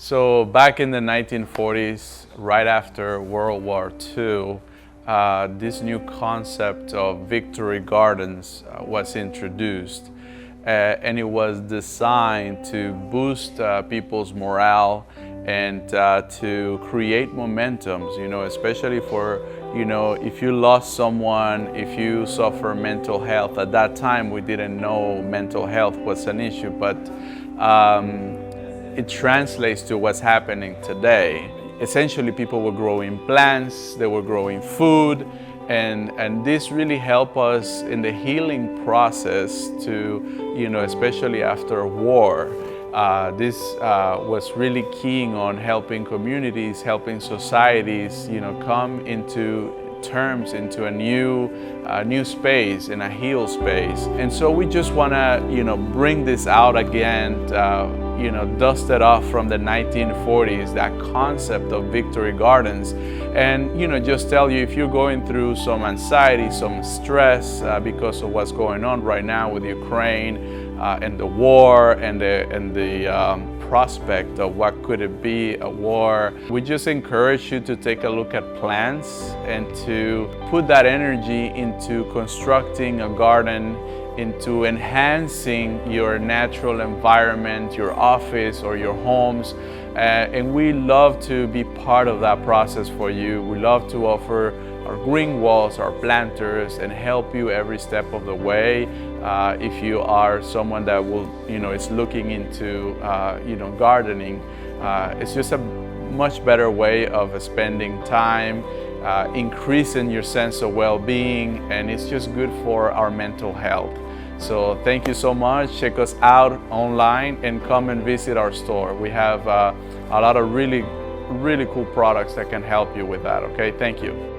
So back in the 1940s, right after World War II, this new concept of victory gardens was introduced. And it was designed to boost people's morale and to create momentums, especially for, if you lost someone, if you suffer mental health. At that time, we didn't know mental health was an issue, but it translates to what's happening today. Essentially, people were growing plants, they were growing food, and this really helped us in the healing process to, especially after war. This was really keying on helping communities, helping societies, come into terms, into a new space, in a healed space. And so we just want to, bring this out again, dust it off from the 1940s, that concept of victory gardens. And, just tell you, if you're going through some anxiety, some stress because of what's going on right now with Ukraine and the war and the prospect of what could it be, a war, we just encourage you to take a look at plants and to put that energy into constructing a garden, into enhancing your natural environment, your office or your homes. And we love to be part of that process for you. We love to offer our green walls, our planters, and help you every step of the way. If you are someone that will, is looking into, gardening, it's just a much better way of spending time, increasing your sense of well-being, and it's just good for our mental health. So thank you so much. Check us out online and come and visit our store. We have a lot of really cool products that can help you with that. Okay, thank you.